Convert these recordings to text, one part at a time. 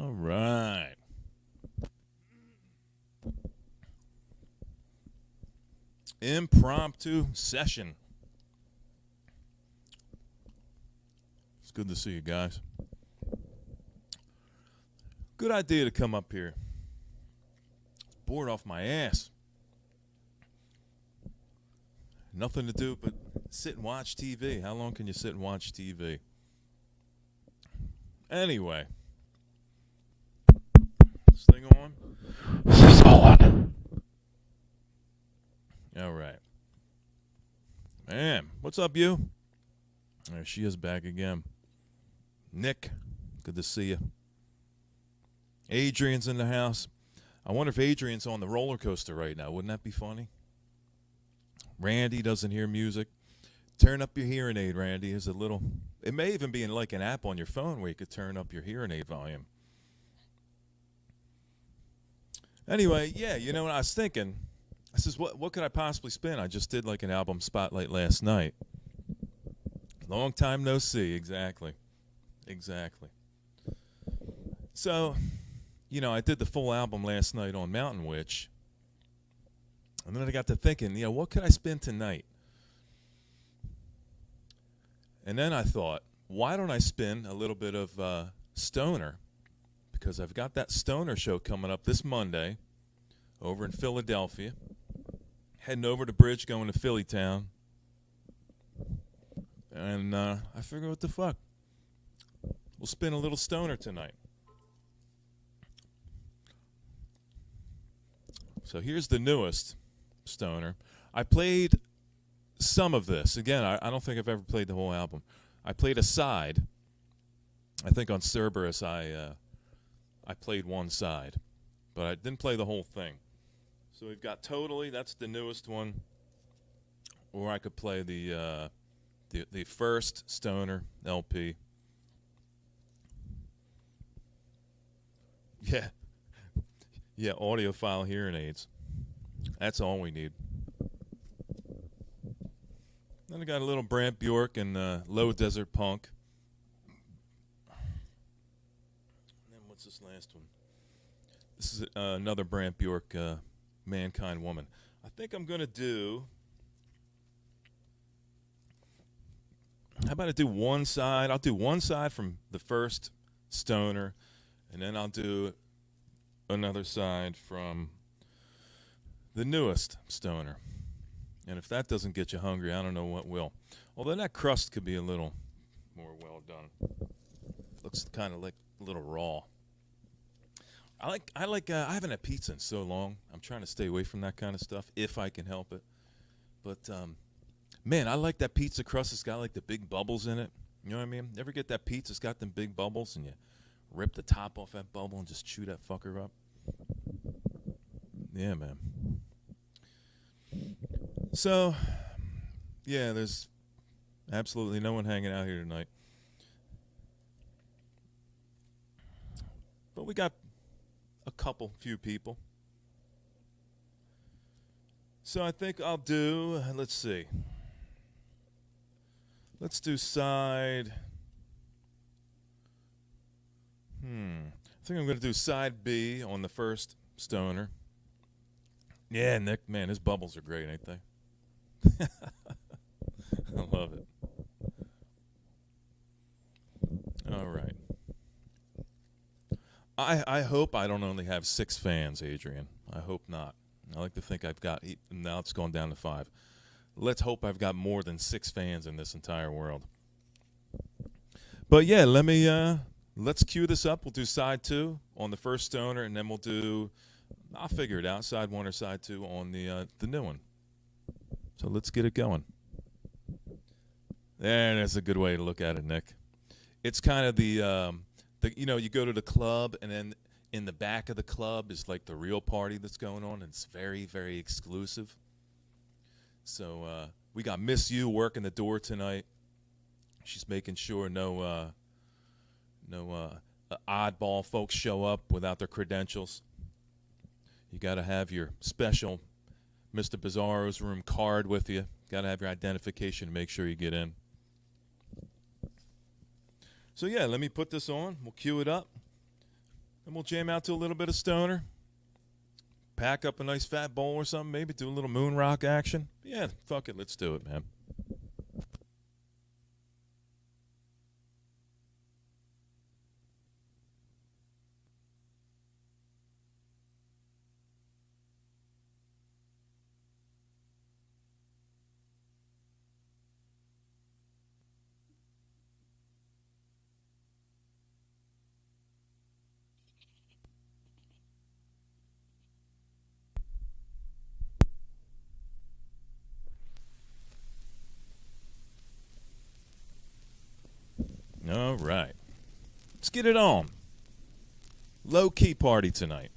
All right. Impromptu session. It's good to see you guys. Good idea to come up here. Bored off my ass. Nothing to do but sit and watch TV. How long can you sit and watch TV? Anyway. This thing on? This is on. All right. Man, what's up, you? There she is back again. Nick, good to see you. Adrian's in the house. I wonder if Adrian's on the roller coaster right now. Wouldn't that be funny? Randy doesn't hear music. Turn up your hearing aid, Randy. There's a little. It may even be in like an app on your phone where you could turn up your hearing aid volume. Anyway, yeah, you know what I was thinking? I says, what could I possibly spin? I just did like an album spotlight last night. Long time no see, exactly. So, you know, I did the full album last night on Mountain Witch. And then I got to thinking, you know, what could I spin tonight? And then I thought, why don't I spin a little bit of Stoner? Because I've got that Stoner show coming up this Monday over in Philadelphia. Heading over the bridge, going to Philly Town. And I figured, what the fuck? We'll spin a little Stoner tonight. So here's the newest Stoner. I played some of this. Again, I don't think I've ever played the whole album. I played a side. I think on Cerberus I played one side. But I didn't play the whole thing. So we've got Totally, that's the newest one. Or I could play the first Stoner LP. Yeah, audiophile hearing aids. That's all we need. Then I got a little Brant Bjork and Low Desert Punk. And then what's this last one? This is another Brant Bjork, Mankind Woman. I think I'm going to do... How about I do one side? I'll do one side from the first Stoner, and then I'll do another side from the newest Stoner. And if that doesn't get you hungry, I don't know what will. Although that crust could be a little more well done. Looks kind of like a little raw. I haven't had pizza in so long. I'm trying to stay away from that kind of stuff if I can help it. But man, I like that pizza crust. It's got like the big bubbles in it. You know what I mean? Ever get that pizza? It's got them big bubbles, and you rip the top off that bubble and just chew that fucker up. Yeah, man. So, yeah, there's absolutely no one hanging out here tonight. But we got a few people. So I think I'll do, let's see. Let's do side. I think I'm going to do side B on the first Stoner. Yeah, Nick, man, his bubbles are great, ain't they? I love it. All right. I hope I don't only have 6 fans, Adrian. I hope not. I like to think I've got, now it's gone down to 5. Let's hope I've got more than 6 fans in this entire world. But yeah, let's cue this up. We'll do side 2 on the first Stoner, and then I'll figure it out, side 1 or side 2 on the new one. So let's get it going. That's a good way to look at it, Nick. It's kind of the you know, you go to the club, and then in the back of the club is like the real party that's going on, and it's very, very exclusive. So we got Miss U working the door tonight. She's making sure no oddball folks show up without their credentials. You got to have your special Mr. Bizarro's room card with you. Got to have your identification to make sure you get in. So yeah, let me put this on. We'll cue it up. Then we'll jam out to a little bit of stoner. Pack up a nice fat bowl or something, maybe do a little moon rock action. Yeah, fuck it, let's do it, man. All right. Let's get it on. Low-key party tonight.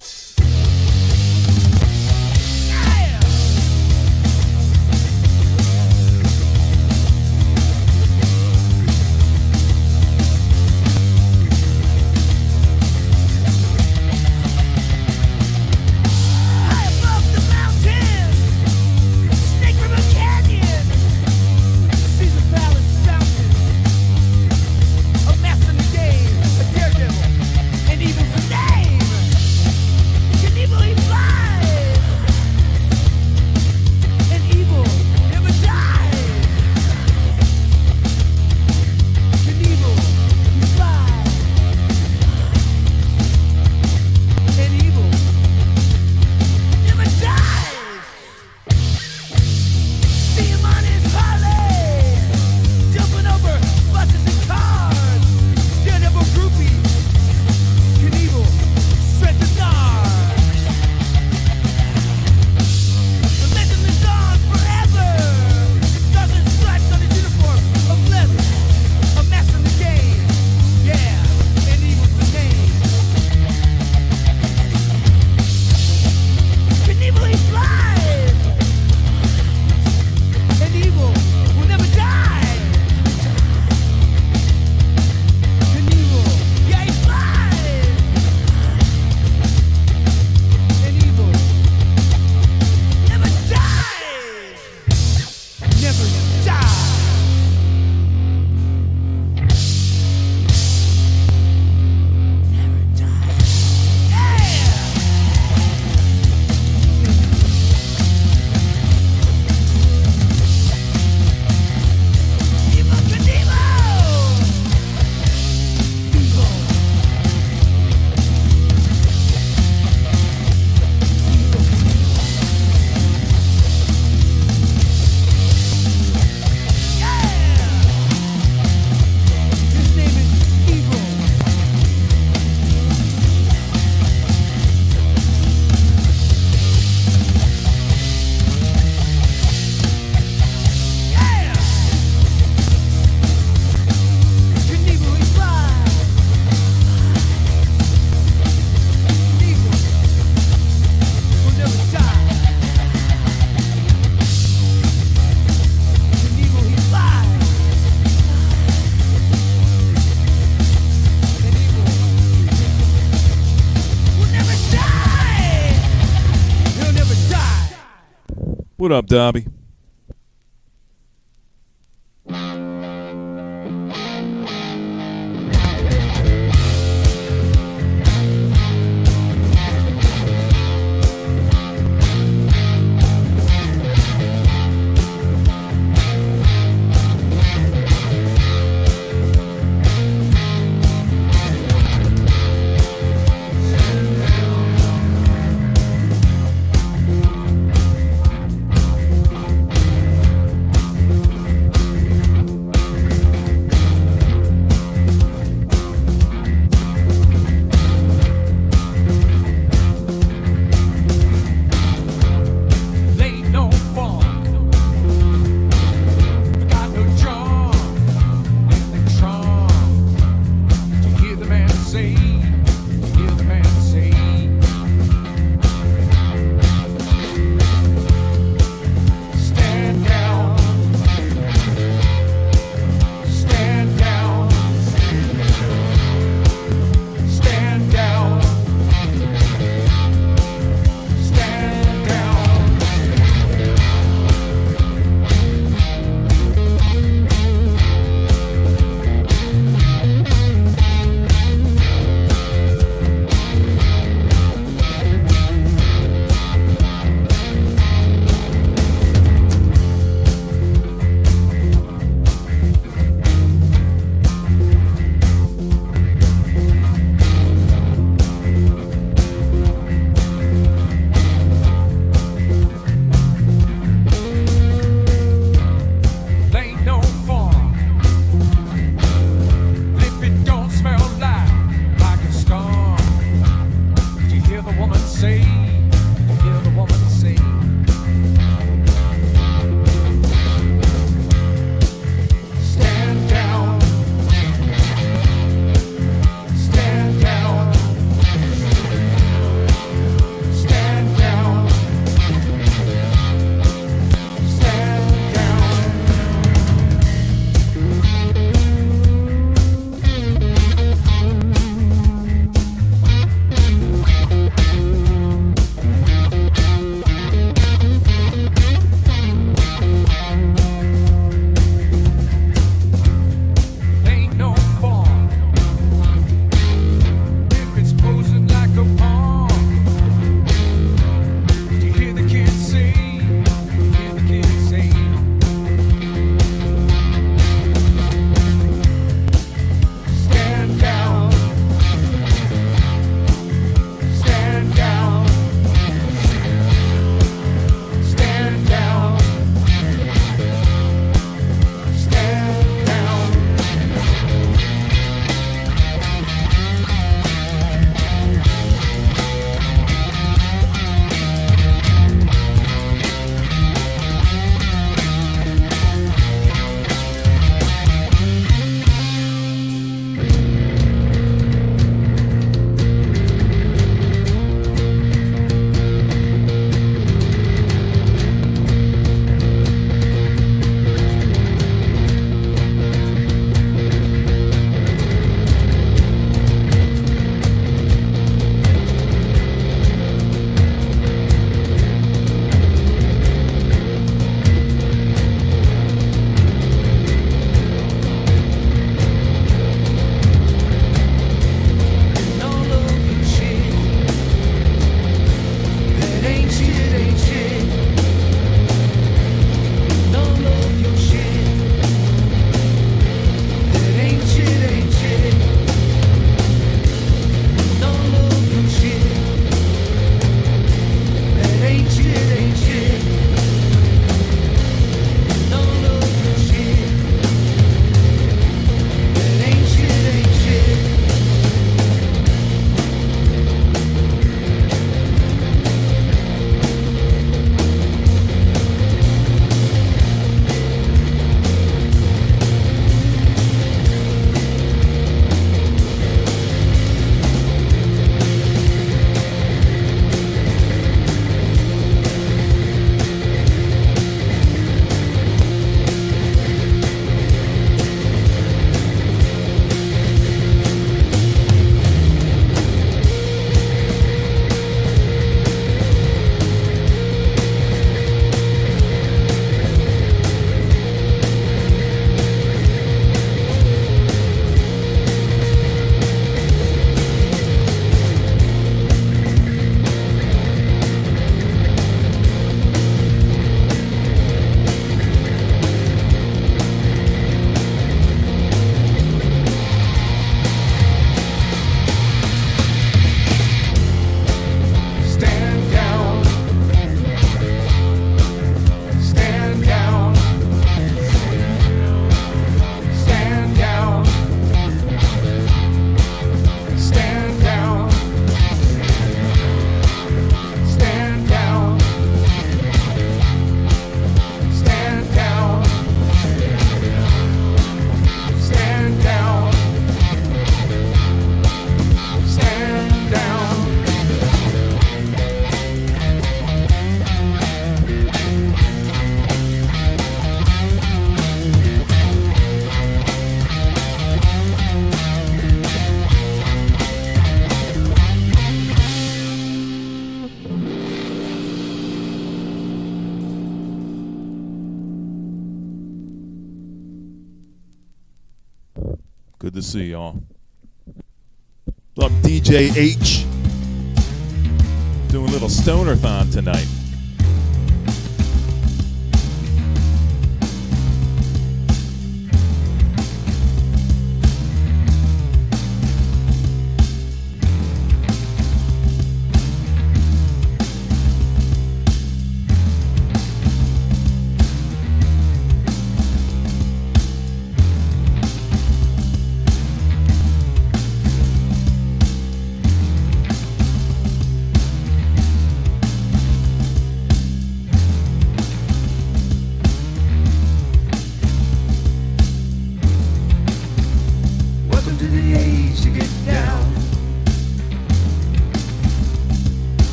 What up, Dobby? Good to see y'all. What's up, DJ H? Doing a little stoner-thon tonight.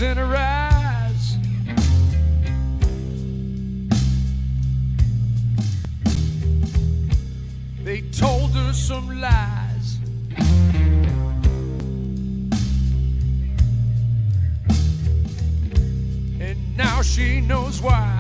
tears in her eyes. They told her some lies. And now she knows why.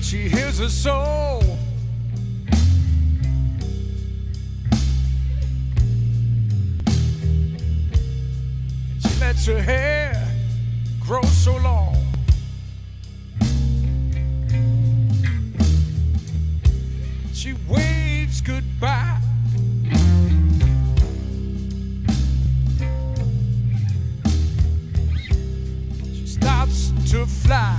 She hears her soul. She lets her hair grow so long. She waves goodbye. She starts to fly.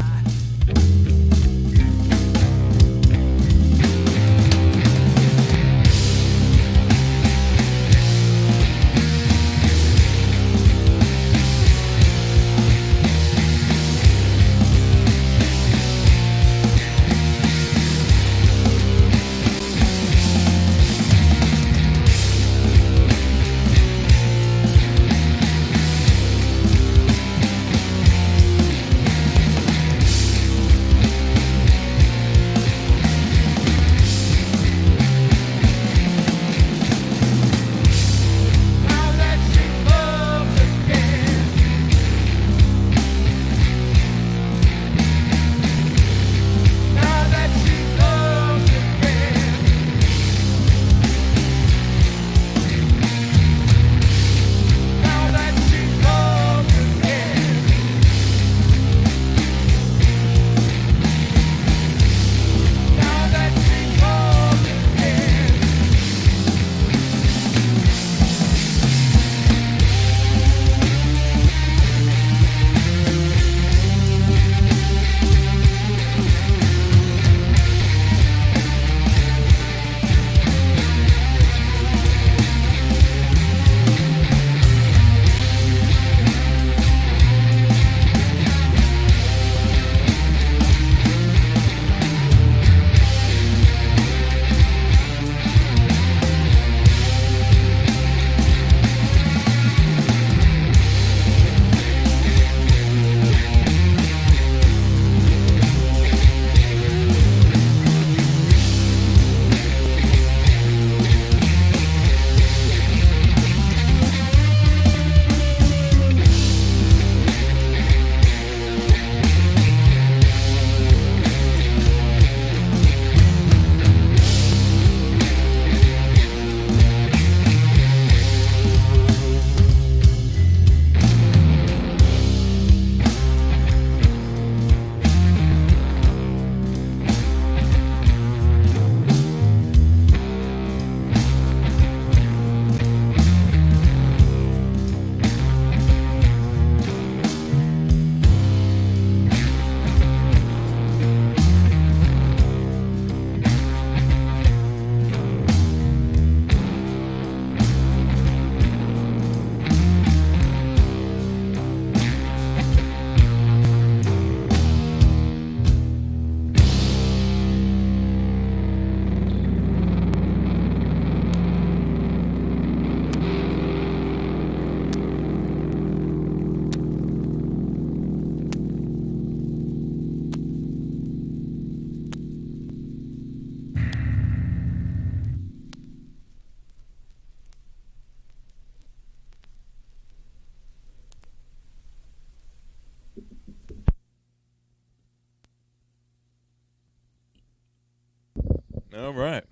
All right.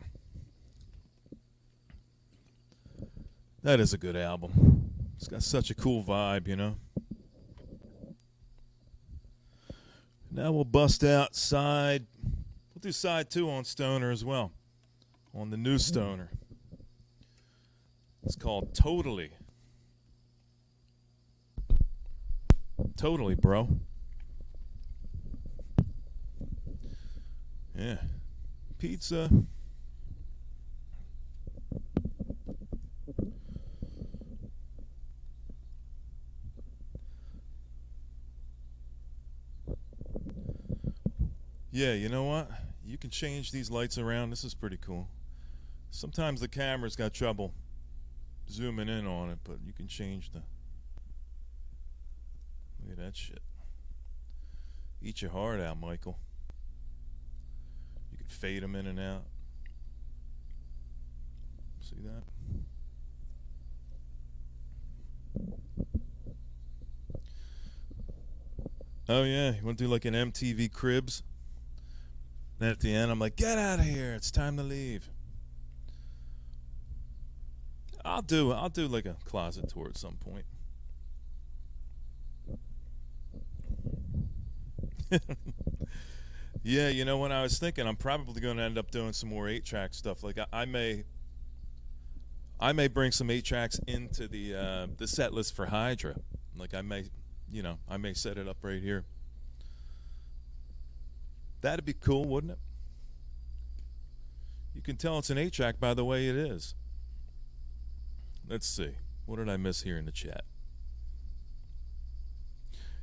That is a good album. It's got such a cool vibe, you know. Now we'll bust out side. We'll do side 2 on Stoner as well. On the new Stoner. It's called Totally. Totally, bro. Yeah. Pizza. Yeah, you know what? You can change these lights around. This is pretty cool. Sometimes the camera's got trouble zooming in on it, but you can change the... Look at that shit. Eat your heart out, Michael. You can fade them in and out. See that? Oh yeah, you want to do like an MTV Cribs? Then at the end I'm like, get out of here, it's time to leave. I'll do like a closet tour at some point. Yeah, you know, when I was thinking, I'm probably going to end up doing some more 8-track stuff. Like I may bring some 8-tracks into the set list for Hydra. Like I may set it up right here. That'd be cool, wouldn't it? You can tell it's an 8-track by the way it is. Let's see. What did I miss here in the chat?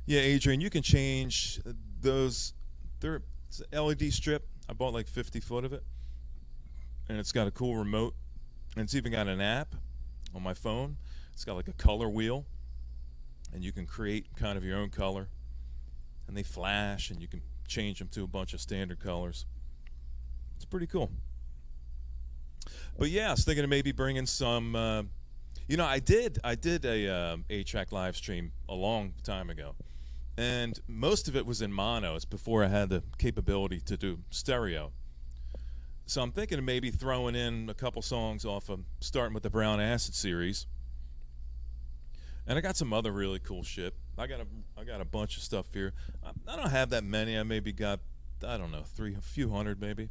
Yeah, Adrian, you can change those. It's an LED strip. I bought like 50 foot of it. And it's got a cool remote. And it's even got an app on my phone. It's got like a color wheel. And you can create kind of your own color. And they flash, and you can change them to a bunch of standard colors. It's pretty cool. But yeah, I was thinking of maybe bringing some... I did a 8-track live stream a long time ago. And most of it was in mono. It's before I had the capability to do stereo. So I'm thinking of maybe throwing in a couple songs off of starting with the Brown Acid series. And I got some other really cool shit. I got a bunch of stuff here. I don't have that many. I maybe got, I don't know, a few hundred maybe.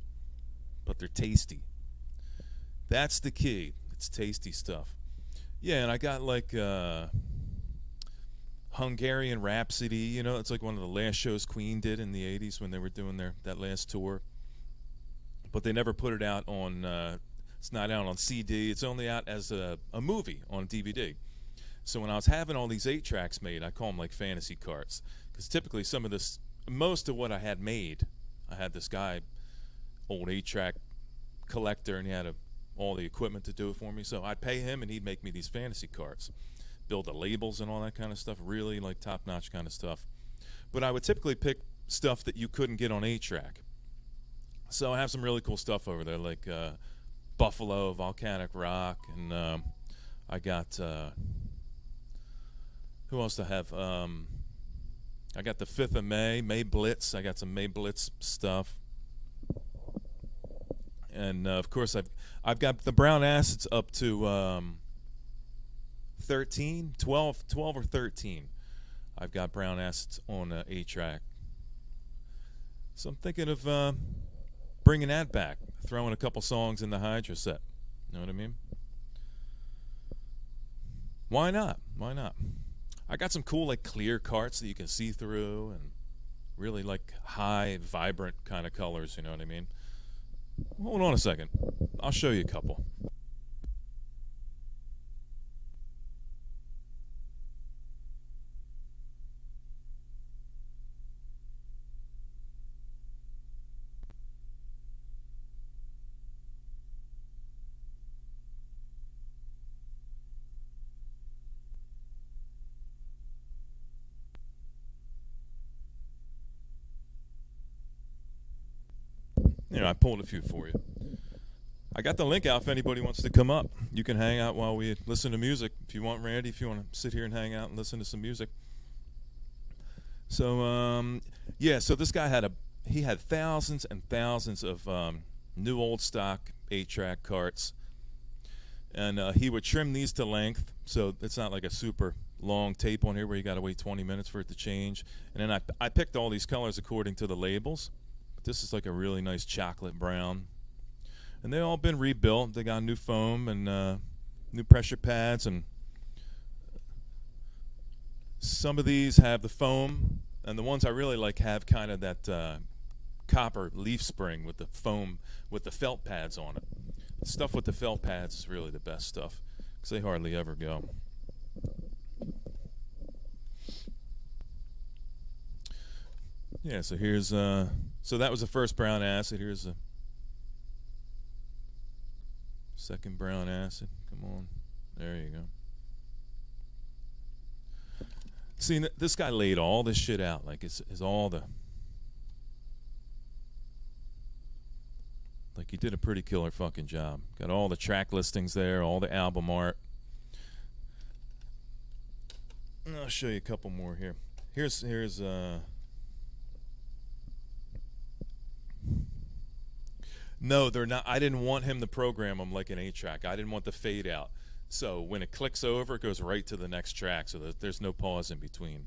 But they're tasty. That's the key. It's tasty stuff. Yeah, and I got like Hungarian Rhapsody. You know, it's like one of the last shows Queen did in the 80s when they were doing that last tour. But they never put it out on, it's not out on CD. It's only out as a movie on DVD. So when I was having all these 8-tracks made, I call them like fantasy carts. Because typically most of what I had made, I had this guy, old 8-track collector, and he had all the equipment to do it for me. So I'd pay him, and he'd make me these fantasy carts. Build the labels and all that kind of stuff, really like top-notch kind of stuff. But I would typically pick stuff that you couldn't get on 8-track. So I have some really cool stuff over there, like Buffalo, Volcanic Rock, and I got... who else do I have? I got the 5th of May Blitz. I got some May Blitz stuff. And, of course, I've got the Brown Acids up to 12 or 13. I've got Brown Acids on 8-track. So I'm thinking of bringing that back, throwing a couple songs in the Hydra set. You know what I mean? Why not? Why not? I got some cool like clear carts that you can see through and really like high, vibrant kind of colors, you know what I mean? Hold on a second. I'll show you a couple. I pulled a few for you. I got the link out if anybody wants to come up. You can hang out while we listen to music. If you want, Randy, if you want to sit here and hang out and listen to some music. So, yeah, so this guy had thousands and thousands of new old stock 8-track carts. And he would trim these to length, so it's not like a super long tape on here where you got to wait 20 minutes for it to change. And then I picked all these colors according to the labels. But this is like a really nice chocolate brown. And they've all been rebuilt. They got new foam and new pressure pads. And some of these have the foam. And the ones I really like have kind of that copper leaf spring with the foam, with the felt pads on it. The stuff with the felt pads is really the best stuff because they hardly ever go. Yeah, so here's so that was the first brown acid. Here's the second brown acid. Come on, there you go. See, this guy laid all this shit out. Like it's all the. Like, he did a pretty killer fucking job. Got all the track listings there, all the album art. And I'll show you a couple more here. Here's No, they're not. I didn't want him to program them like an 8-track. I didn't want the fade out. So when it clicks over, it goes right to the next track, so that there's no pause in between.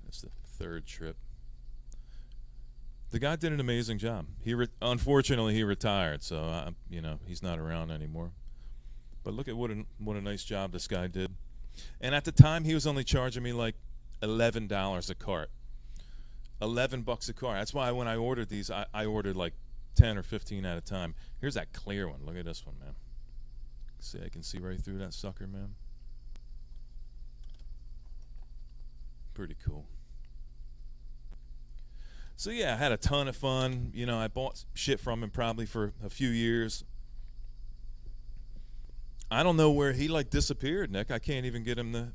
That's the third trip. The guy did an amazing job. Unfortunately, he retired, so he's not around anymore. But look at what a nice job this guy did. And at the time, he was only charging me like $11 a cart. $11 a cart. That's why when I ordered these, I ordered like 10 or 15 at a time. Here's that clear one. Look at this one, man. See, I can see right through that sucker, man. Pretty cool. So yeah, I had a ton of fun. I bought shit from him probably for a few years. I don't know where he disappeared, Nick. I can't even get him to.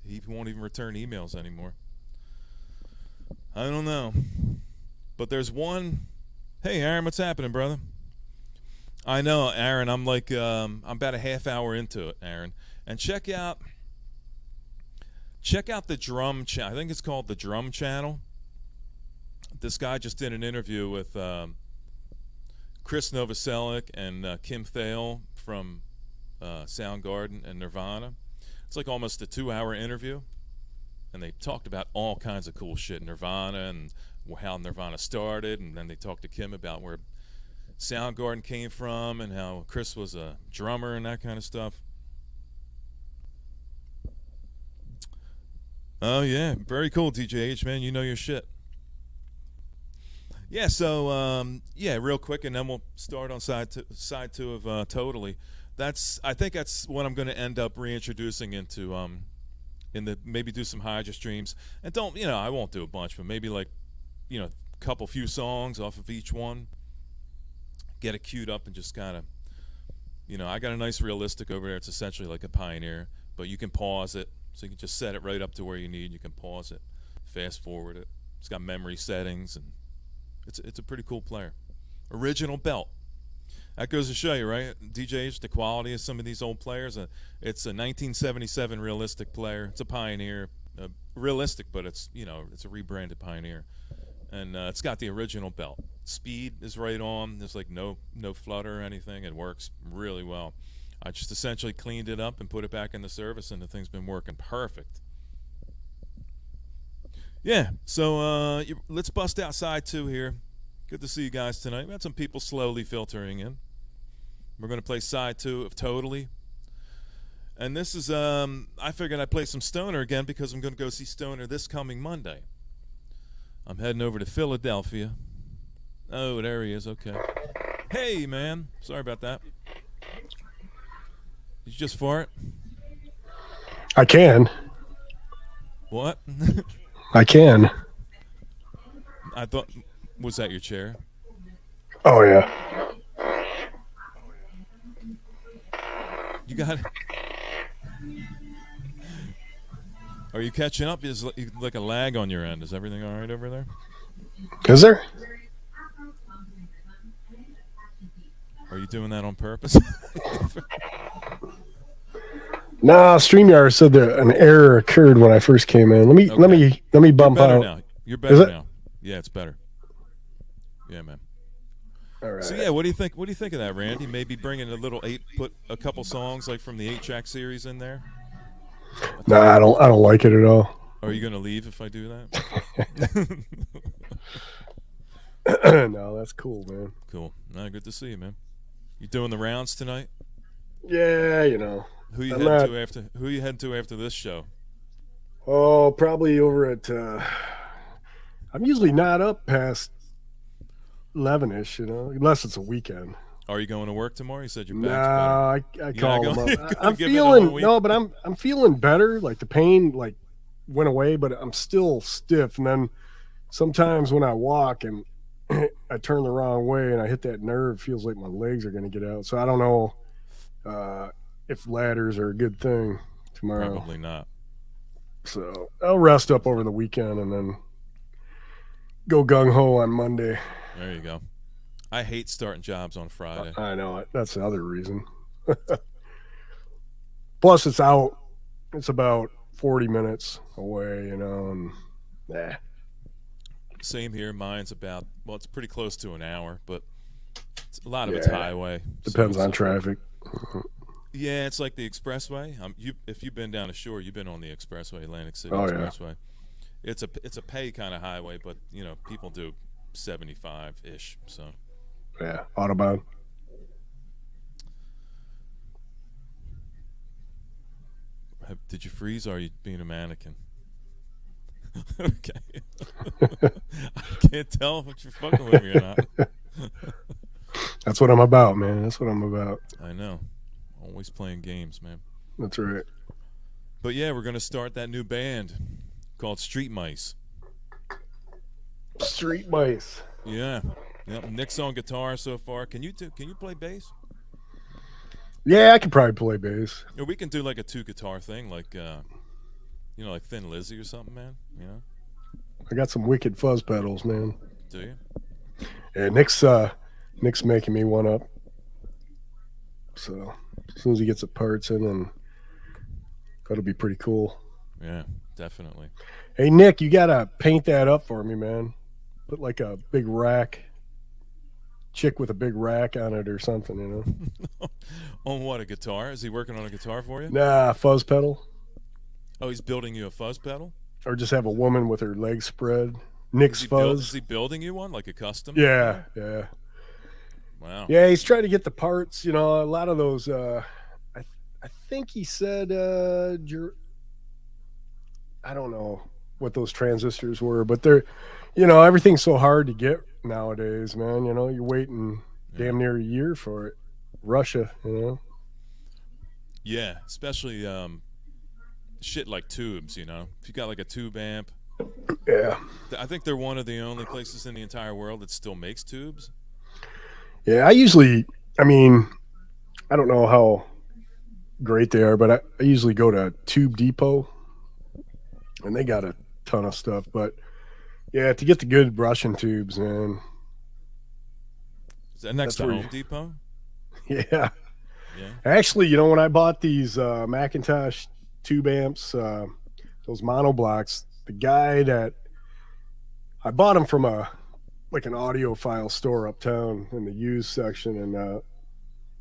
He won't even return emails anymore. I don't know. But there's one. Hey, Aaron, what's happening, brother? I know, Aaron. I'm about a half hour into it, Aaron. And check out the drum channel. I think it's called the Drum Channel. This guy just did an interview with Chris Novoselic and Kim Thale from Soundgarden and Nirvana. It's like almost a 2-hour interview, and they talked about all kinds of cool shit, Nirvana and how Nirvana started, and then they talked to Kim about where Soundgarden came from and how Chris was a drummer and that kind of stuff. Oh yeah, very cool, TJH, man. You know your shit. Yeah, so real quick, and then we'll start on side two of Totally. I think that's what I'm going to end up reintroducing into maybe do some Hydra streams, and I won't do a bunch, but maybe a few songs off of each one, get it queued up, and just kind of, I got a nice realistic over there. It's essentially like a Pioneer, but you can pause it, so you can just set it right up to where you need. You can pause it, fast forward it. It's got memory settings and. It's a pretty cool player. Original belt. That goes to show you, right? DJs, the quality of some of these old players. It's a 1977 realistic player. It's a Pioneer. Realistic, but it's a rebranded Pioneer. And it's got the original belt. Speed is right on. There's no flutter or anything. It works really well. I just essentially cleaned it up and put it back in the service, and the thing's been working perfect. Yeah, so let's bust out side two here. Good to see you guys tonight. We had some people slowly filtering in. We're going to play side two of Totally. And this is, I figured I'd play some Stoner again because I'm going to go see Stoner this coming Monday. I'm heading over to Philadelphia. Oh, there he is. Okay. Hey, man. Sorry about that. Did you just fart? I can. What? I can. I thought, was that your chair? Oh, yeah. You got it. Are you catching up? Is like a lag on your end? Is everything all right over there? Is there? Are you doing that on purpose? Nah, StreamYard said that an error occurred when I first came in. Let me bump You're better out. now. You're better now. Yeah, it's better. Yeah, man. All right. So yeah, what do you think? What do you think of that, Randy? Maybe bringing a little put a couple songs like from the 8-track series in there. Nah, I don't like it at all. Are you gonna leave if I do that? No, that's cool, man. Cool. Good to see you, man. You doing the rounds tonight? Yeah, you know. Who you I'm heading not- to after? Who you heading to after this show? Oh, probably over at. I'm usually not up past 11ish, you know, unless it's a weekend. Are you going to work tomorrow? You said your No, back's better. I call not them gonna- up. gonna I'm give it a whole feeling week? no, but I'm feeling better. Like the pain like went away, but I'm still stiff. And then sometimes when I walk and I turn the wrong way and I hit that nerve, it feels like my legs are going to get out. So I don't know if ladders are a good thing tomorrow. Probably not. So I'll rest up over the weekend and then go gung ho on Monday. There you go. I hate starting jobs on Friday. I know it. That's the other reason. Plus, it's out. It's about 40 minutes away, you know, and Same here. Mine's about it's pretty close to an hour, but a lot of it's Yeah. highway. depends So- on traffic. Yeah, it's like the expressway. If you've been down the shore, you've been on the expressway, Atlantic City Oh, yeah. Expressway. It's a pay kind of highway, but you know people do 75 ish. So Yeah, Autobahn. did you freeze? Or are you being a mannequin? Okay. I can't tell if you're fucking with me or not. That's what I'm about, man. That's what I'm about. I know. Always playing games, man. That's right. But yeah, we're gonna start that new band called Street Mice. Street mice. Yeah. Yep. Nick's on guitar so far. Can you play bass? Yeah, I could probably play bass. Yeah, we can do like a 2-guitar thing, like like Thin Lizzy or something, man. You know? I got some wicked fuzz pedals, man. Do you? Yeah, Nick's making me one up. So as soon as he gets the parts in, and that'll be pretty cool. Yeah, definitely. Hey Nick, you gotta paint that up for me, man. Put like a big rack, chick with a big rack on it or something, you know. On what, a guitar? Is he working on a guitar for you? Nah, fuzz pedal. Oh, he's building you a fuzz pedal? Or just have a woman with her legs spread. Nick's Is fuzz. he building you one, like a custom? Yeah. Wow. Yeah, he's trying to get the parts, you know, a lot of those I think he said I don't know what those transistors were, but they're, you know, everything's so hard to get nowadays, man. You know, you're waiting damn near a year for it. Russia, you know. Yeah, especially shit like tubes, you know. If you got like a tube amp, Yeah. I think they're one of the only places in the entire world that still makes tubes. Yeah, I mean, I don't know how great they are, but I usually go to Tube Depot and they got a ton of stuff. But yeah, to get the good Russian tubes, man. Is that next That's to where Home you- Depot? Yeah. Yeah. Actually, you know, when I bought these Macintosh tube amps, those monoblocks, the guy that I bought them from an audiophile store uptown in the used section, and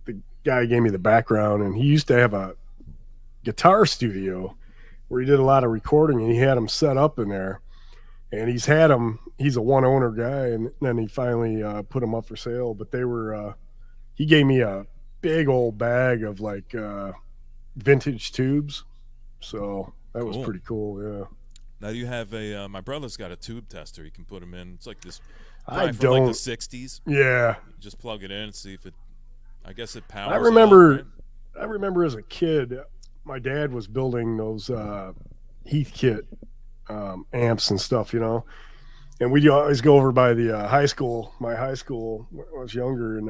the guy gave me the background, and he used to have a guitar studio where he did a lot of recording, and he had them set up in there, and he's a one owner guy, and then he finally put them up for sale. But they were he gave me a big old bag of like vintage tubes, so that was Cool. pretty cool. Yeah, Now you have my brother's got a tube tester. He can put them in. It's like this I from like don't. the 60s. Yeah, You just plug it in and see if it. I guess it powers. I it up, remember. right? I remember as a kid, my dad was building those Heathkit amps and stuff, you know. And we'd always go over by the my high school when I was younger, and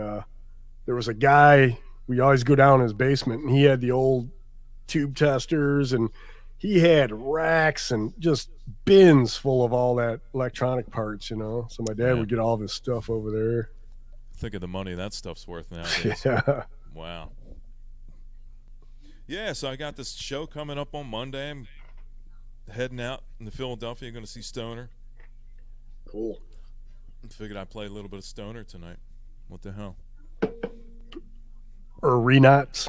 there was a guy. We always go down his basement, and he had the old tube testers, and he had racks and just bins full of all that electronic parts, you know. So my dad Yeah. would get all this stuff over there. Think of the money that stuff's worth nowadays. Yeah. Wow. Yeah, so I got this show coming up on Monday. I'm heading out into Philadelphia. Going to see Stoner. Cool. Figured I'd play a little bit of stoner tonight. What the hell? Or Renots.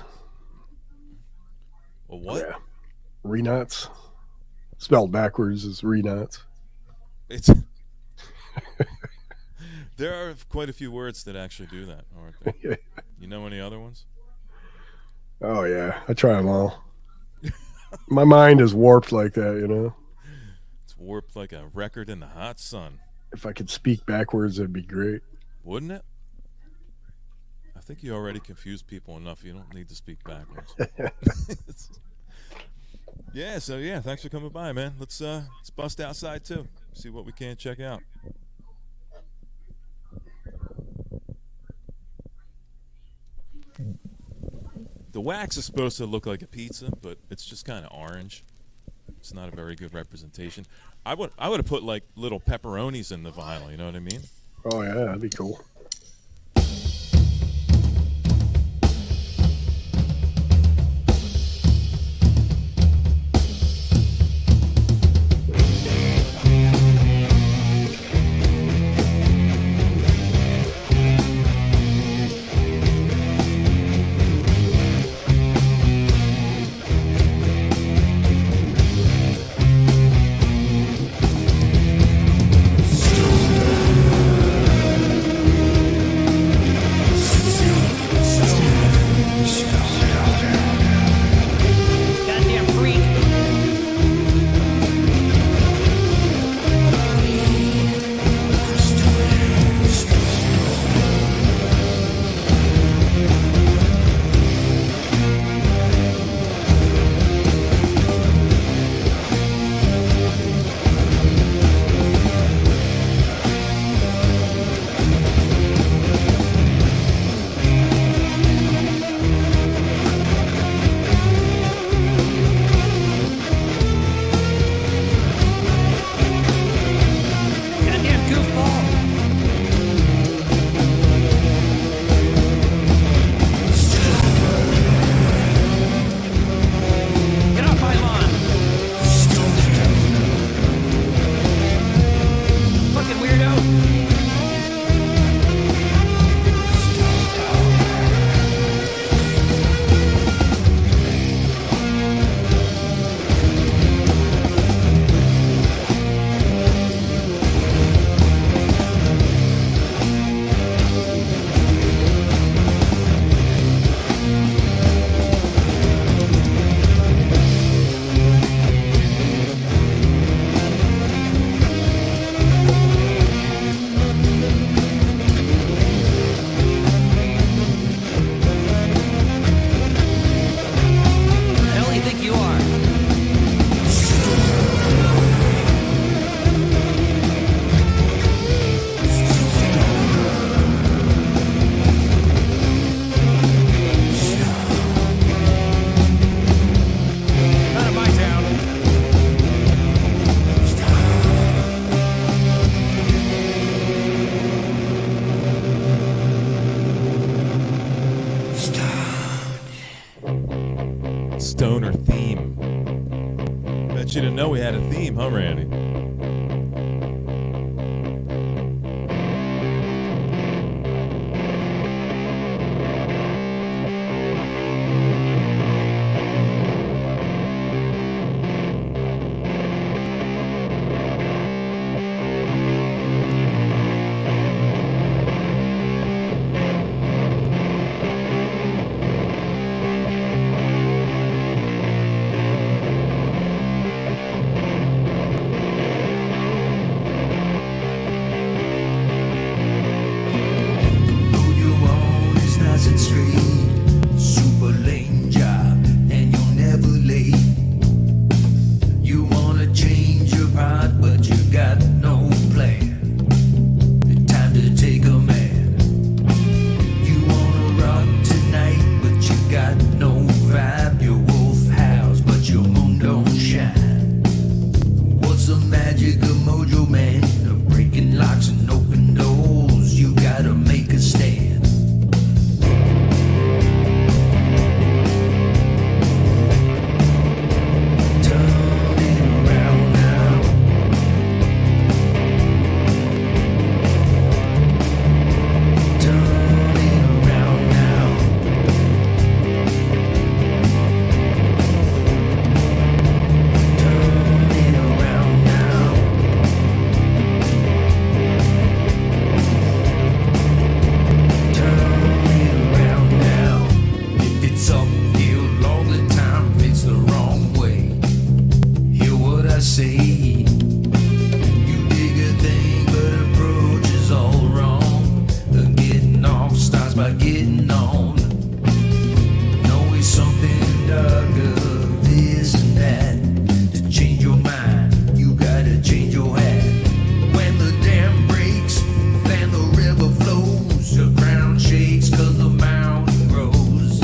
Well, what? Yeah. Renots. Spelled backwards is Renots. It's there are quite a few words that actually do that, aren't there? You know any other ones? Oh, yeah. I try them all. My mind is warped like that, you know? It's warped like a record in the hot sun. If I could speak backwards, that'd be great. Wouldn't it? I think you already confused people enough. You don't need to speak backwards. Yeah, so yeah, thanks for coming by, man. Let's bust outside too. See what we can check out. The wax is supposed to look like a pizza, but it's just kind of orange. It's not a very good representation. I would have put like little pepperonis in the vinyl. You know what I mean? Oh, yeah, that'd be cool. Goddamn freak. Goddamn goofball. Get off my lawn. Fucking weirdo. Who the hell do you think you are? Not in my town. Stoner theme. Bet you didn't know we had a theme, huh, Randy? Know you want is nice and straight, super lame job, and you're never late. You wanna change your part, but you got no plan. Time to take a man. You wanna rock tonight, but you got no vibe. Your wolf howls, but your moon don't shine. What's the magic of Mojo Man? Breaking locks and open doors. You gotta make a stand. Turn it around now. say. You dig a thing, but approach is all wrong. Getting off starts by getting on. Always something darker, this and that. To change your mind, you gotta change your hat. When the dam breaks, then the river flows. The ground shakes 'cause the mountain grows.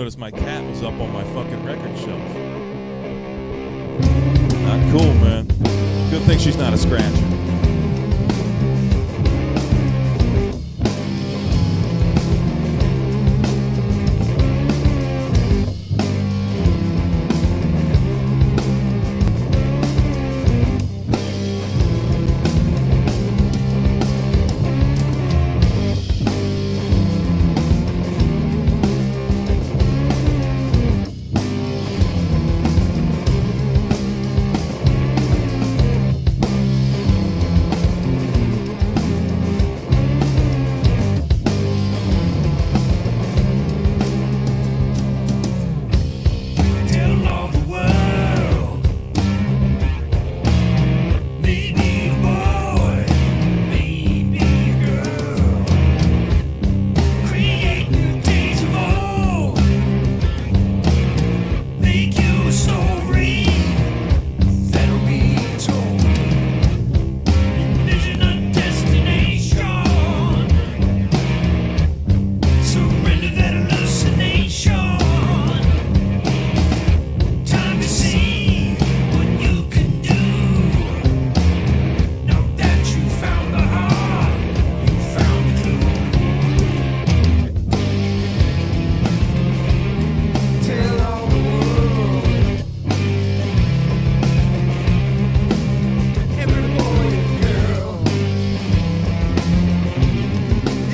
noticed my cat was up on my fucking record shelf. Not cool, man. Good thing she's not a scratcher. Tell all the world, maybe a boy, maybe a girl. Create new days of old, make you a story that'll be told. Envision a destination, surrender that hallucination. Time to see what you can do. Now that you found the heart, you found the clue. Tell all the world, every boy and girl,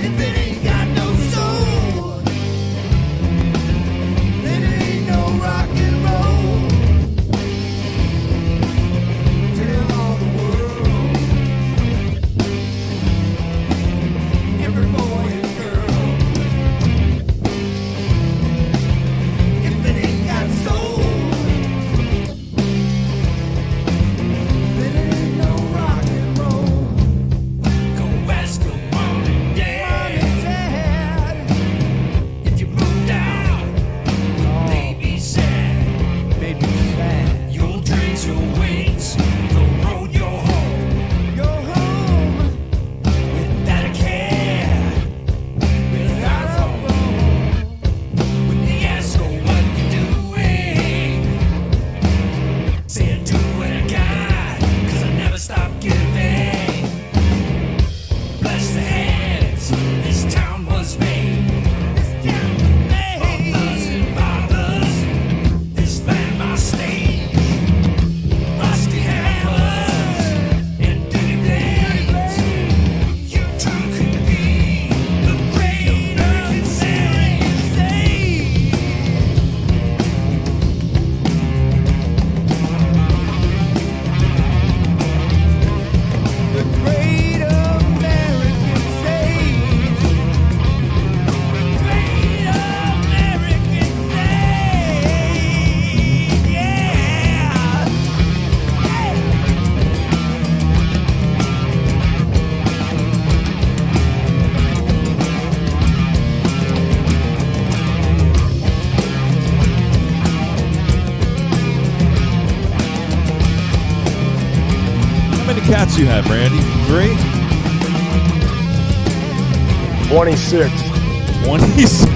if it ain't got no soul, then it ain't no rock and roll. Tell all the world, every boy and girl, if it ain't got soul, then it ain't no rock and roll. Go ask your mom and dad if you moved out. They be sad. Baby sad. You'll trace your wings. The road you're home. You're home. Without a care. Without a phone. When they ask you what you're doing, say I do what I got. 'Cause I never stop giving. Bless the hands this town was made. This town was made. Mothers and fathers, this land my stage. Rusty hammers and dirty blades. You two could be the great American saints. The great American saints. Great American saints. Yeah. How many cats you have, Randy? 3? 26. 26.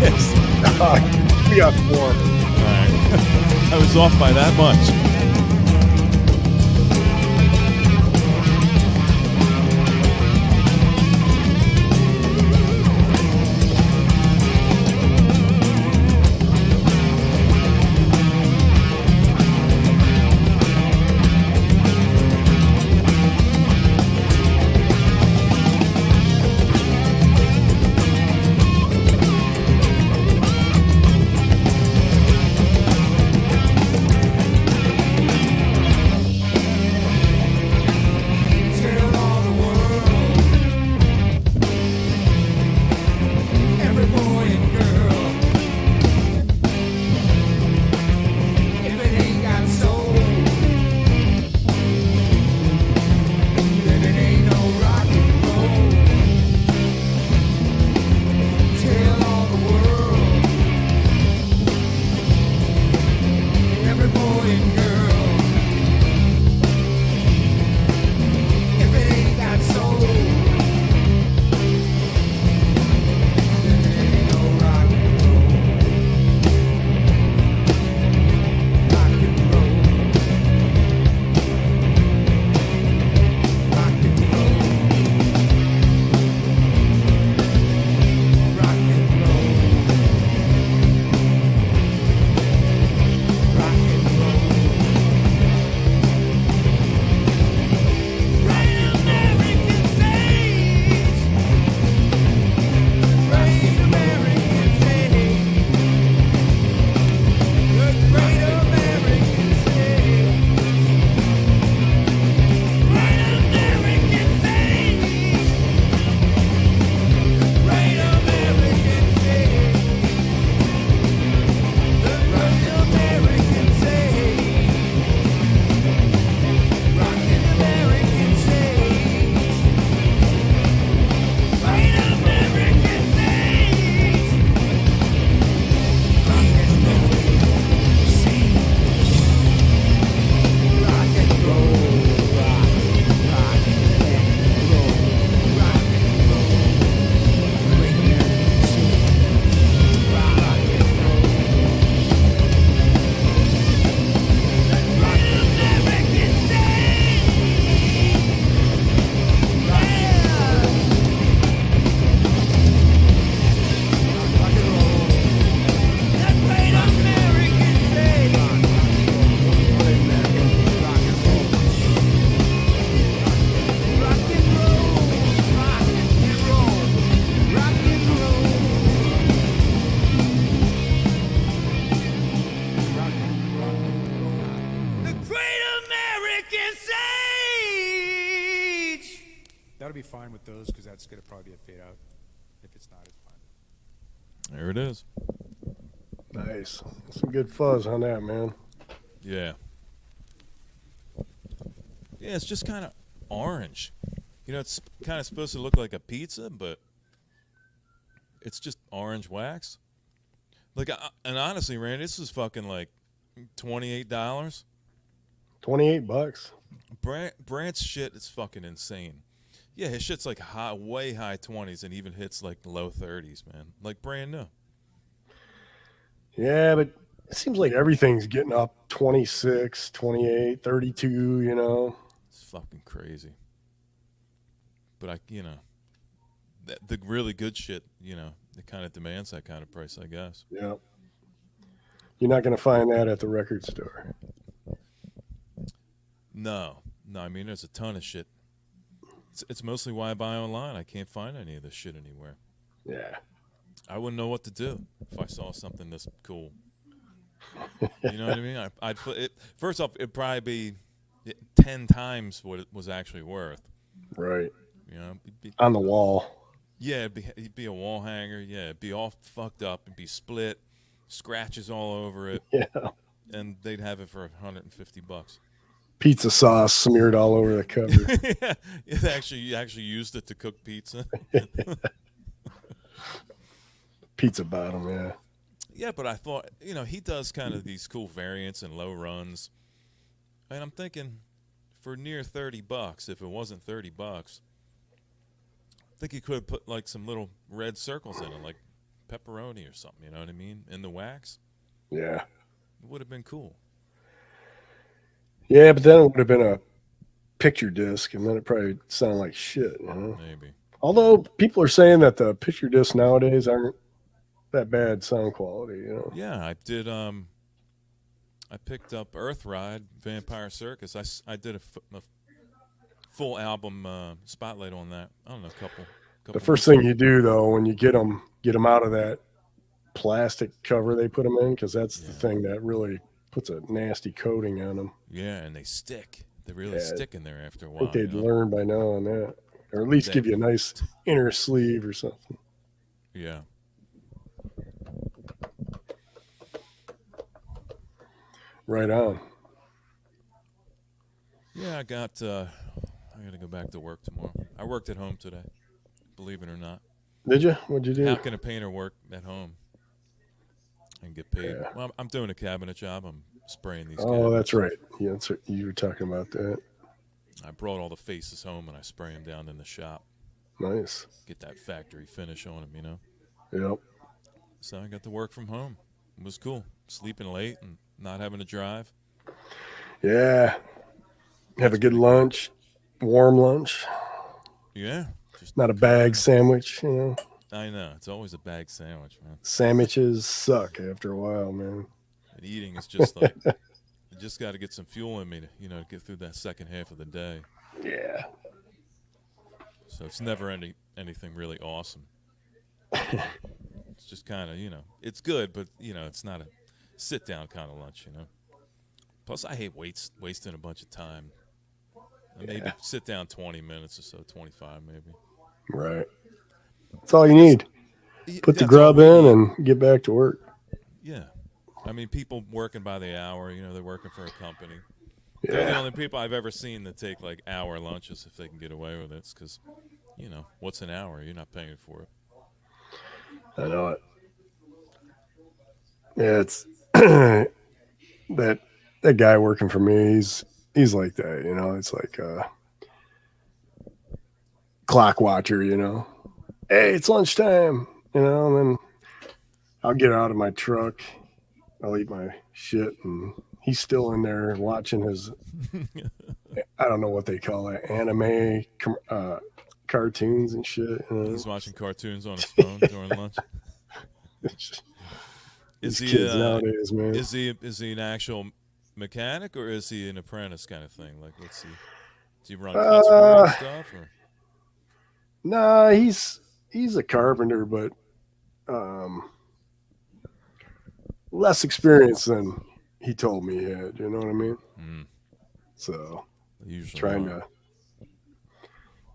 We got 4. All right. I was off by that much. be fine with those because that's going to probably be a fade out. If it's not, it's fine. There it is. Nice. Some good fuzz on that, man. Yeah. Yeah, it's just kind of orange. You know, it's kind of supposed to look like a pizza, but it's just orange wax. Like, and honestly, Randy, this is fucking like $28. $28. Brant's shit is fucking insane. Yeah, his shit's like way high 20s and even hits like low 30s, man. Like brand new. Yeah, but it seems like everything's getting up 26, 28, 32, you know. It's fucking crazy. But the really good shit, you know, it kind of demands that kind of price, I guess. Yeah. You're not going to find that at the record store. No, I mean, there's a ton of shit. It's mostly why I buy online. I can't find any of this shit anywhere. Yeah. I wouldn't know what to do if I saw something this cool. You know what I mean? First off, it'd probably be 10 times what it was actually worth. Right. You know, on the wall. Yeah, it'd be a wall hanger. Yeah, it'd be all fucked up. It'd be split, scratches all over it. Yeah. And they'd have it for $150. Pizza sauce smeared all over the cover. Yeah, you actually used it to cook pizza. Pizza bottom, yeah. Yeah, but I thought, you know, he does kind of these cool variants and low runs. And I'm thinking for near $30, if it wasn't $30, I think he could have put like some little red circles in it, like pepperoni or something, you know what I mean? In the wax. Yeah. It would have been cool. Yeah, but then it would have been a picture disc, and then it probably sounded like shit, you know? Maybe. Although people are saying that the picture discs nowadays aren't that bad sound quality, you know? Yeah, I did. I picked up Earthride, Vampire Circus. I did a full album spotlight on that. I don't know, a couple. The first thing you do, though, when you get them out of that plastic cover they put them in, because that's the thing that really puts a nasty coating on them. Yeah, and they stick. They really stick in there after a I while. think they'd learn by now on that. Or at least give you a nice inner sleeve or something. Yeah. Right on. Yeah, I got to go back to work tomorrow. I worked at home today, believe it or not. Did you? What'd you do? How can a painter work at home and get paid? Yeah. Well, I'm doing a cabinet job. I'm spraying these Oh, cabinets. that's right. Yeah, that's right. You were talking about that. I brought all the faces home and I spray them down in the shop. Nice. Get that factory finish on them, you know? Yep. So I got to work from home. It was cool. Sleeping late and not having to drive. Yeah. Have a good lunch. Warm lunch. Yeah. Just Not a bag sandwich, you know? I know. It's always a bag sandwich, man. Sandwiches suck after a while, man. And eating is just like, I just got to get some fuel in me to, you know, get through that second half of the day. Yeah. So it's never anything really awesome. It's just kind of, you know, it's good, but, you know, it's not a sit-down kind of lunch, you know. Plus, I hate wasting a bunch of time. Maybe sit down 20 minutes or so, 25 maybe. Right. That's all you need. Put the That's grub all we in need. and get back to work. Yeah. I mean, people working by the hour, you know, they're working for a company. They're the Yeah. only people I've ever seen that take, like, hour lunches if they can get away with it. Because, you know, what's an hour? You're not paying for it. I know it. Yeah, it's that guy working for me, he's like that, you know. It's like a clock watcher, you know. Hey, it's lunchtime, you know, and then I'll get out of my truck, I'll eat my shit, and he's still in there watching his I don't know what they call it, anime cartoons and shit. You know? He's watching cartoons on his phone during lunch. Is These he kids nowadays, man. Is he an actual mechanic or is he an apprentice kind of thing? Like, what's he? Does he run cuts for you and stuff? Or? Nah, he's a carpenter, but less experience than he told me he had. You know what I mean? Mm. So Usually trying not.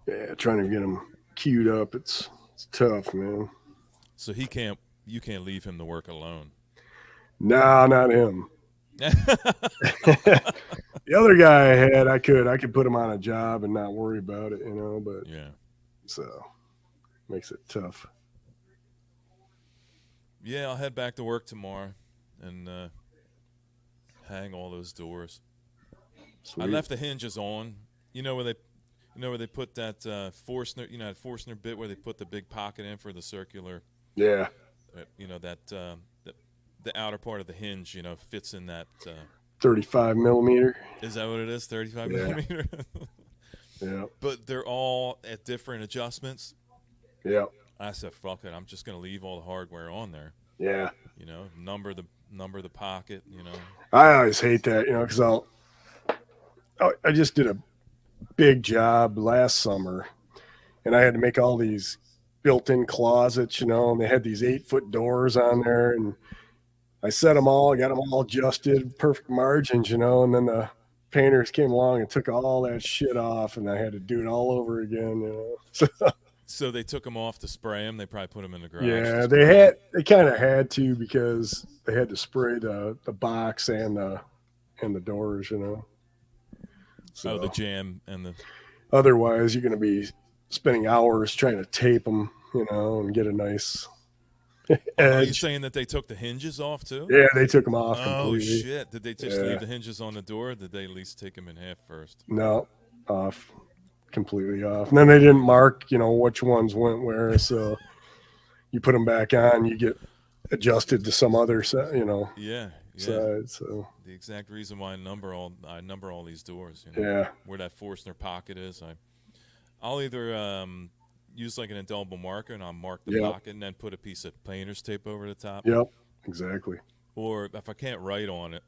Yeah, trying to get him queued up. It's tough, man. So you can't leave him to work alone. No, not him. The other guy I had, I could put him on a job and not worry about it, but Yeah. so makes it tough. Yeah, I'll head back to work tomorrow and hang all those doors. Sweet. I left the hinges on. You know where they put that Forstner, that Forstner bit where they put the big pocket in for the circular. Yeah. The outer part of the hinge, fits in that. 35 millimeter. Is that what it is? 35 Yeah. millimeter. Yeah. But they're all at different adjustments. Yeah. I said, "Fuck it, I'm just gonna leave all the hardware on there." Yeah. Number the pocket. I always hate that, because I just did a big job last summer, and I had to make all these built-in closets, and they had these 8-foot doors on there, and I set them all, got them all adjusted, perfect margins, and then the painters came along and took all that shit off, and I had to do it all over again, So they took them off to spray them. They probably put them in the garage. Yeah, to they spray 'em. kind of had to, because they had to spray the box and the doors, So Oh, the jam and the. otherwise, you're going to be spending hours trying to tape them, and get a nice Are you edge. saying that they took the hinges off too? Yeah, they took them off Oh completely. shit! Did they just Yeah. leave the hinges on the door? Or did they at least take them in half first? No, off, completely off. And then they didn't mark, which ones went where. So you put them back on, you get adjusted to some other, Yeah. side. So The exact reason why I number all these doors. yeah, Where that Forstner pocket is, I'll either use like an indelible marker and I'll mark the Yep. pocket and then put a piece of painter's tape over the top. yep, exactly. Or if I can't write on it,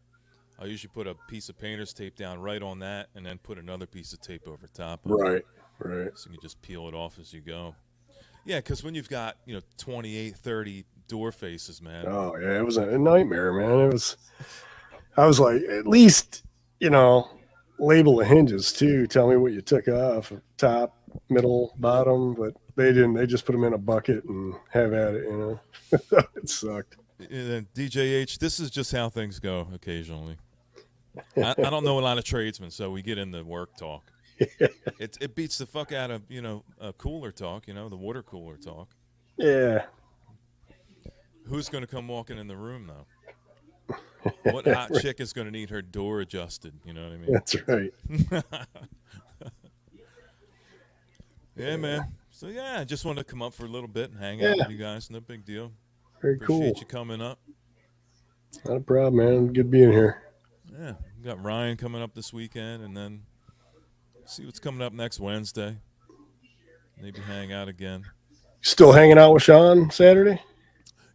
I'll usually put a piece of painter's tape down right on that and then put another piece of tape over top of it. Right. So you can just peel it off as you go. Yeah, because when you've got 28, 30 door faces, man. Oh yeah, it was a nightmare, man. I was like, at least, label the hinges too. Tell me what you took off, top, middle, bottom. But they didn't. They just put them in a bucket and have at it. It sucked. And then DJH, this is just how things go occasionally. I don't know a lot of tradesmen, so we get into work talk. It beats the fuck out of cooler talk, the water cooler talk. Yeah. Who's going to come walking in the room though? What hot chick is going to need her door adjusted? You know what I mean? That's right. Yeah, man. So yeah, I just wanted to come up for a little bit and hang out Yeah. with you guys. No big deal. Very Appreciate cool. you coming up. Not a problem, man. Good being here. Yeah, we got Ryan coming up this weekend, and then see what's coming up next Wednesday. Maybe hang out again. Still hanging out with Sean Saturday?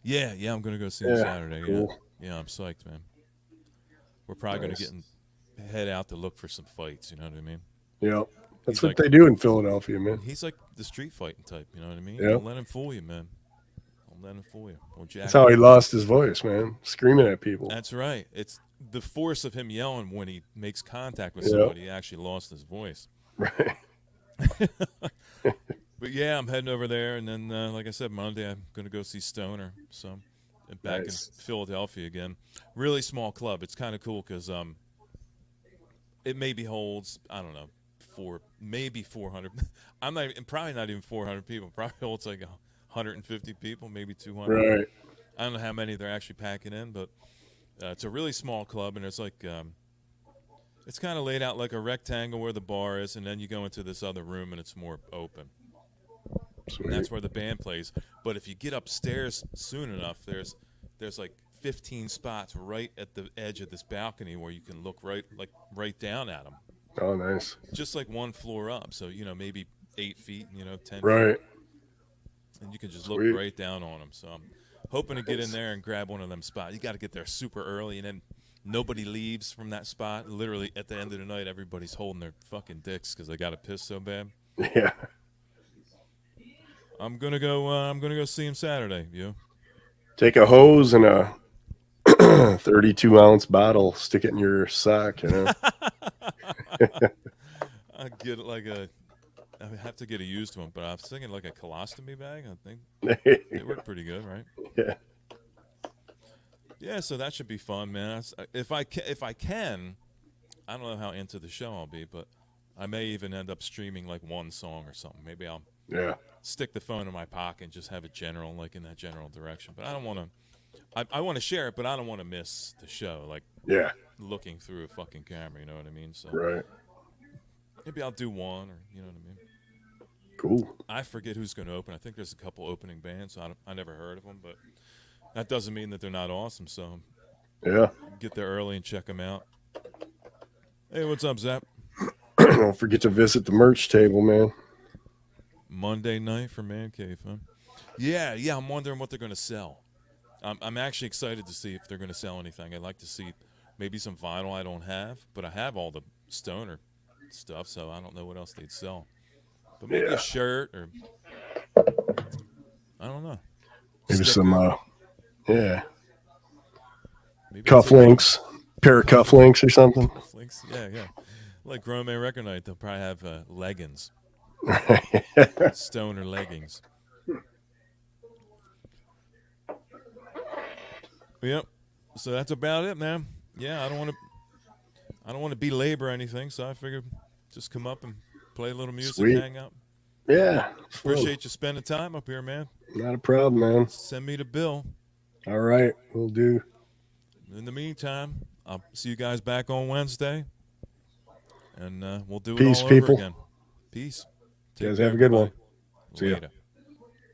Yeah, I'm gonna go see him Yeah, Saturday. cool. Yeah, I'm psyched, man. We're probably Nice. gonna head out to look for some fights. You know what I mean? Yep. That's He's what like- they do in Philadelphia, man. He's like the street fighting type. You know what I mean? Yep. Don't let him fool you, man. Don't let him fool you. Don't jack That's how he lost his voice, man. Screaming at people. That's right. It's the force of him yelling when he makes contact with Yep. somebody. He actually lost his voice. Right. But yeah, I'm heading over there, and then like I said, Monday I'm going to go see Stoner. So I'm back Nice. in Philadelphia again. Really small club. It's kind of cool because it maybe holds, I don't know, maybe 400. Probably not even 400 people. Probably holds like 150 people, maybe 200. Right. I don't know how many they're actually packing in, but it's a really small club, and it's like it's kind of laid out like a rectangle where the bar is, and then you go into this other room, and it's more open. Sweet. And that's where the band plays. But if you get upstairs soon enough, there's like 15 spots right at the edge of this balcony where you can look right down at them, Oh, nice. just like one floor up. So maybe 8 feet, 10 feet, Right. and you can just Sweet. look right down on them. So I'm hoping to get in there and grab one of them spots. You got to get there super early, and then nobody leaves from that spot. Literally at the end of the night, everybody's holding their fucking dicks because they got to piss so bad. Yeah. I'm gonna go see him Saturday. You? Take a hose and a 32-ounce bottle, stick it in your sock, I get like a I have to get a used one, but I was thinking like a colostomy bag. I think they work pretty good, right? Yeah. Yeah, so that should be fun, man. If I can, I don't know how into the show I'll be, but I may even end up streaming like one song or something. Maybe I'll Yeah. stick the phone in my pocket and just have it general, like in that general direction. But I don't want to. I want to share it, but I don't want to miss the show, like Yeah. looking through a fucking camera. You know what I mean? So Right. maybe I'll do one, or you know what I mean. Cool. I forget who's going to open. I think there's a couple opening bands. So I never heard of them, but that doesn't mean that they're not awesome. So Yeah. get there early and check them out. Hey, what's up, Zap? Don't forget to visit the merch table, man. Monday night for Man Cave, huh? Yeah. I'm wondering what they're going to sell. I'm actually excited to see if they're going to sell anything. I'd like to see maybe some vinyl I don't have, but I have all the stoner stuff, so I don't know what else they'd sell. But maybe a shirt or I don't know. Maybe Sticker. some, yeah, Maybe it's a- cufflinks, pair of cufflinks or something. Cufflinks. Yeah. Like Grown Man Record Night, they'll probably have leggings, stoner leggings. Yep. So that's about it, man. Yeah, I don't want to belabor anything, so I figured just come up and play a little music, Sweet. hang out. Yeah. Appreciate you spending time up here, man. Not a problem, man. Send me the bill. All right. We'll do. In the meantime, I'll see you guys back on Wednesday, and we'll do it Peace, all people. over again. Peace. You guys care, have a good one. everybody. See ya. Later.